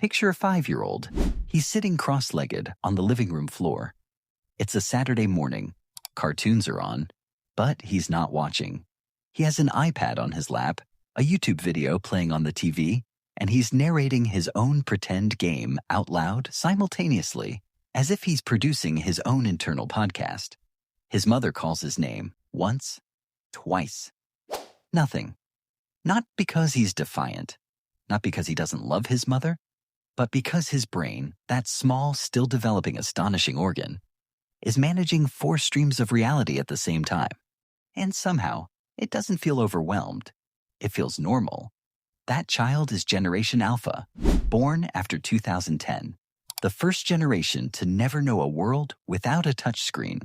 Picture a 5-year-old. He's sitting cross-legged on the living room floor. It's a Saturday morning. Cartoons are on, but he's not watching. He has an iPad on his lap, a YouTube video playing on the TV, and he's narrating his own pretend game out loud simultaneously, as if he's producing his own internal podcast. His mother calls his name once, twice. Nothing. Not because he's defiant, not because he doesn't love his mother, but because his brain, that small, still developing astonishing organ, is managing 4 streams of reality at the same time. And somehow, it doesn't feel overwhelmed. It feels normal. That child is Generation Alpha, born after 2010. The first generation to never know a world without a touchscreen.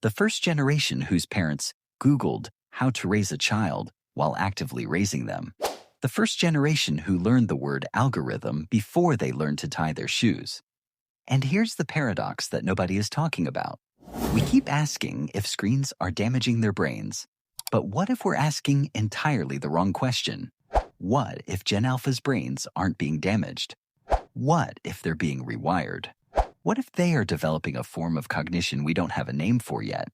The first generation whose parents Googled how to raise a child while actively raising them. The first generation who learned the word algorithm before they learned to tie their shoes. And here's the paradox that nobody is talking about. We keep asking if screens are damaging their brains. But what if we're asking entirely the wrong question? What if Gen Alpha's brains aren't being damaged? What if they're being rewired? What if they are developing a form of cognition we don't have a name for yet?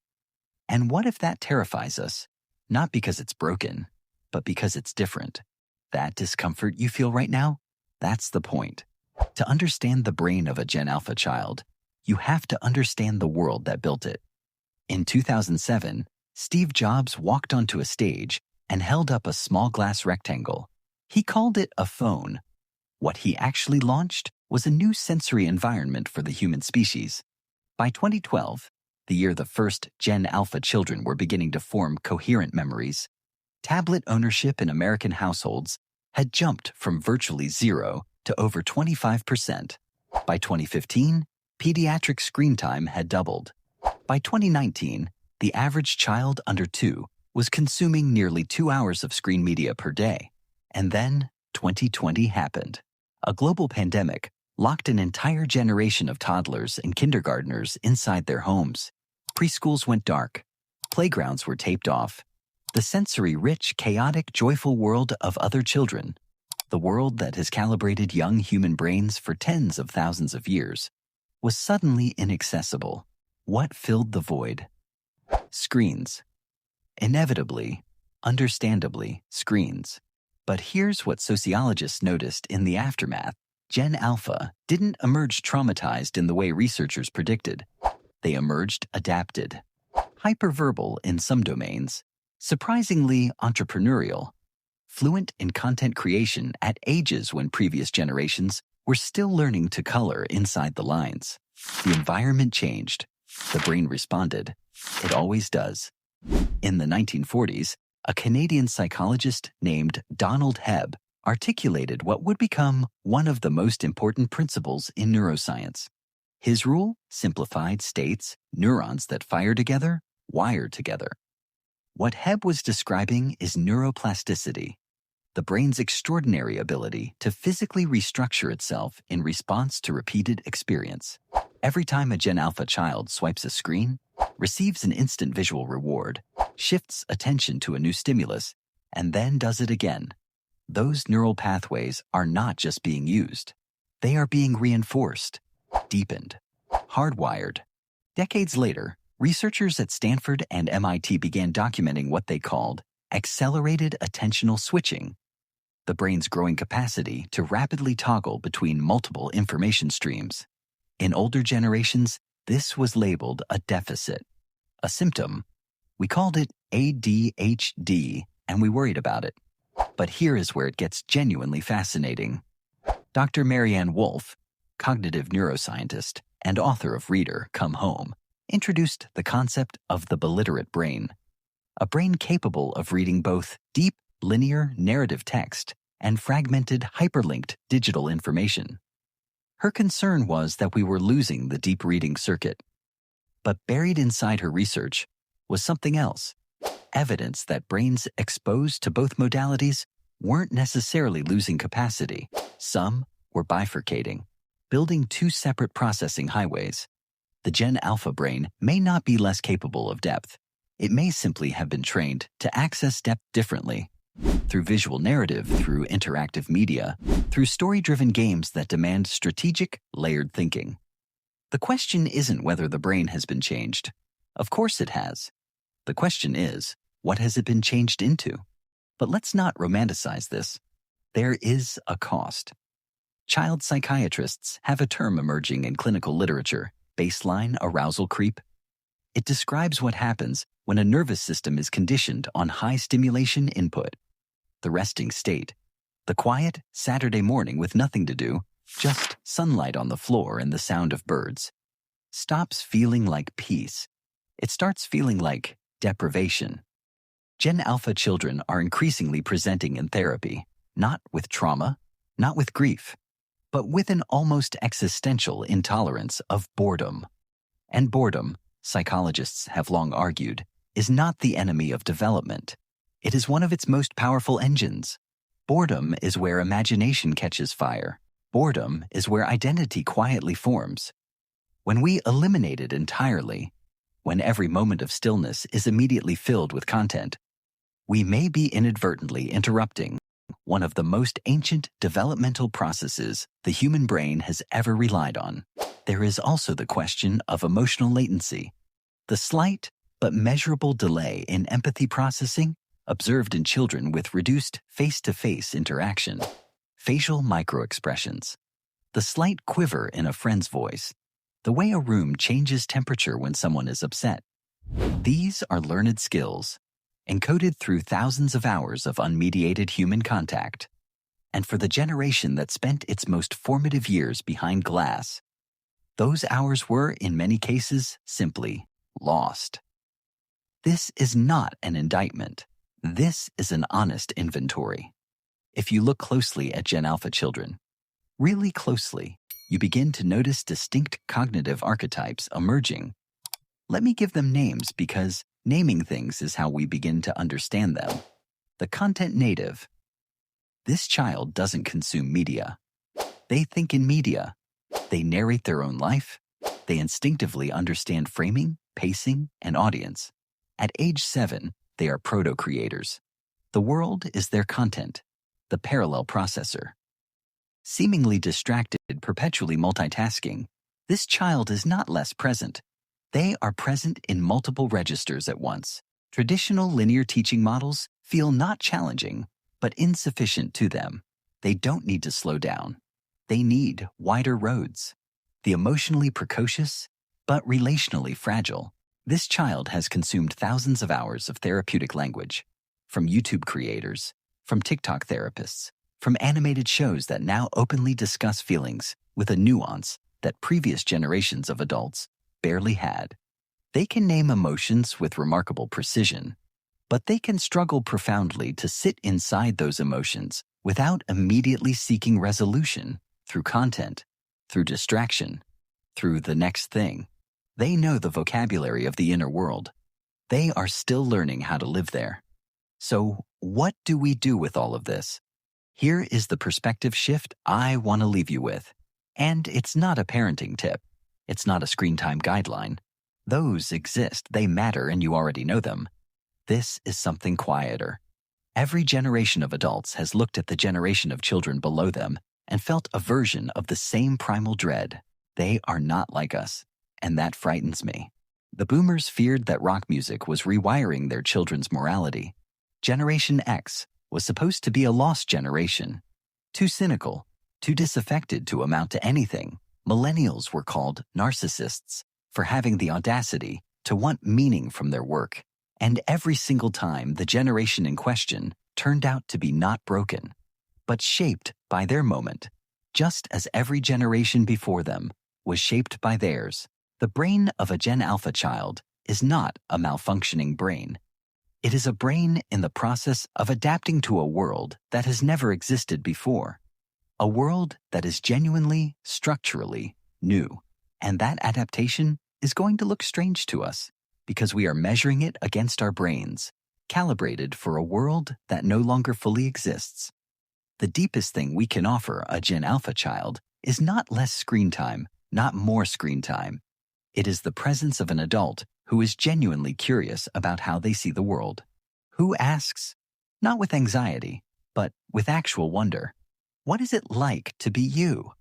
And what if that terrifies us, not because it's broken, but because it's different? That discomfort you feel right now, that's the point. To understand the brain of a Gen Alpha child, you have to understand the world that built it. In 2007, Steve Jobs walked onto a stage and held up a small glass rectangle. He called it a phone. What he actually launched was a new sensory environment for the human species. By 2012, the year the first Gen Alpha children were beginning to form coherent memories, tablet ownership in American households had jumped from virtually 0 to over 25%. By 2015, pediatric screen time had doubled. By 2019, the average child under 2 was consuming nearly 2 hours of screen media per day. And then 2020 happened. A global pandemic locked an entire generation of toddlers and kindergartners inside their homes. Preschools went dark. Playgrounds were taped off. The sensory-rich, chaotic, joyful world of other children, the world that has calibrated young human brains for tens of thousands of years, was suddenly inaccessible. What filled the void? Screens. Inevitably, understandably, screens. But here's what sociologists noticed in the aftermath. Gen Alpha didn't emerge traumatized in the way researchers predicted. They emerged adapted. Hyperverbal in some domains, surprisingly entrepreneurial, fluent in content creation at ages when previous generations were still learning to color inside the lines. The environment changed. The brain responded. It always does. In the 1940s, a Canadian psychologist named Donald Hebb articulated what would become one of the most important principles in neuroscience. His rule, simplified, states neurons that fire together, wire together. What Hebb was describing is neuroplasticity, the brain's extraordinary ability to physically restructure itself in response to repeated experience. Every time a Gen Alpha child swipes a screen, receives an instant visual reward, shifts attention to a new stimulus, and then does it again, those neural pathways are not just being used. They are being reinforced, deepened, hardwired. Decades later, researchers at Stanford and MIT began documenting what they called accelerated attentional switching, the brain's growing capacity to rapidly toggle between multiple information streams. In older generations, this was labeled a deficit, a symptom. We called it ADHD, and we worried about it. But here is where it gets genuinely fascinating. Dr. Marianne Wolf, cognitive neuroscientist and author of Reader, Come Home, introduced the concept of the beliterate brain, a brain capable of reading both deep, linear, narrative text and fragmented, hyperlinked digital information. Her concern was that we were losing the deep reading circuit. But buried inside her research was something else, evidence that brains exposed to both modalities weren't necessarily losing capacity. Some were bifurcating, building 2 separate processing highways. The Gen Alpha brain may not be less capable of depth. It may simply have been trained to access depth differently. through visual narrative, through interactive media, through story-driven games that demand strategic, layered thinking. The question isn't whether the brain has been changed. Of course it has. The question is, what has it been changed into? But let's not romanticize this. There is a cost. Child psychiatrists have a term emerging in clinical literature, baseline arousal creep. It describes what happens when a nervous system is conditioned on high stimulation input. The resting state, the quiet Saturday morning with nothing to do, just sunlight on the floor and the sound of birds, stops feeling like peace. It starts feeling like deprivation. Gen Alpha children are increasingly presenting in therapy, not with trauma, not with grief, but with an almost existential intolerance of boredom. And boredom, psychologists have long argued, is not the enemy of development. It is one of its most powerful engines. Boredom is where imagination catches fire. Boredom is where identity quietly forms. When we eliminate it entirely, when every moment of stillness is immediately filled with content, we may be inadvertently interrupting one of the most ancient developmental processes the human brain has ever relied on. There is also the question of emotional latency, the slight but measurable delay in empathy processing observed in children with reduced face-to-face interaction, facial microexpressions, the slight quiver in a friend's voice, the way a room changes temperature when someone is upset. These are learned skills, encoded through thousands of hours of unmediated human contact. And for the generation that spent its most formative years behind glass, those hours were, in many cases, simply lost. This is not an indictment. This is an honest inventory. If you look closely at Gen Alpha children, really closely, you begin to notice distinct cognitive archetypes emerging. Let me give them names because naming things is how we begin to understand them. The content native. This child doesn't consume media. They think in media. They narrate their own life. They instinctively understand framing, pacing, and audience. At age 7, they are proto-creators. The world is their content, the parallel processor. Seemingly distracted, perpetually multitasking, this child is not less present. They are present in multiple registers at once. Traditional linear teaching models feel not challenging, but insufficient to them. They don't need to slow down. They need wider roads. The emotionally precocious, but relationally fragile, this child has consumed thousands of hours of therapeutic language, from YouTube creators, from TikTok therapists, from animated shows that now openly discuss feelings with a nuance that previous generations of adults barely had. They can name emotions with remarkable precision, but they can struggle profoundly to sit inside those emotions without immediately seeking resolution through content, through distraction, through the next thing. They know the vocabulary of the inner world. They are still learning how to live there. So, what do we do with all of this? Here is the perspective shift I want to leave you with. And it's not a parenting tip. It's not a screen time guideline. Those exist, they matter, and you already know them. This is something quieter. Every generation of adults has looked at the generation of children below them and felt a version of the same primal dread. They are not like us, and that frightens me. The boomers feared that rock music was rewiring their children's morality. Generation X was supposed to be a lost generation. Too cynical, too disaffected to amount to anything. Millennials were called narcissists for having the audacity to want meaning from their work. And every single time, the generation in question turned out to be not broken, but shaped by their moment, just as every generation before them was shaped by theirs. The brain of a Gen Alpha child is not a malfunctioning brain. It is a brain in the process of adapting to a world that has never existed before. A world that is genuinely, structurally new. And that adaptation is going to look strange to us because we are measuring it against our brains, calibrated for a world that no longer fully exists. The deepest thing we can offer a Gen Alpha child is not less screen time, not more screen time. It is the presence of an adult who is genuinely curious about how they see the world, who asks, Not with anxiety, but with actual wonder. What is it like to be you?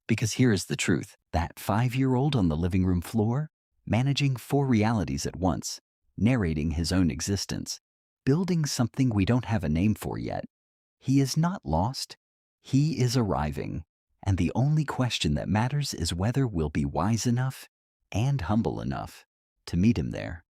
Because here is the truth. That 5-year-old on the living room floor, managing 4 realities at once, narrating his own existence, building something we don't have a name for yet. He is not lost. He is arriving. And the only question that matters is whether we'll be wise enough and humble enough to meet him there.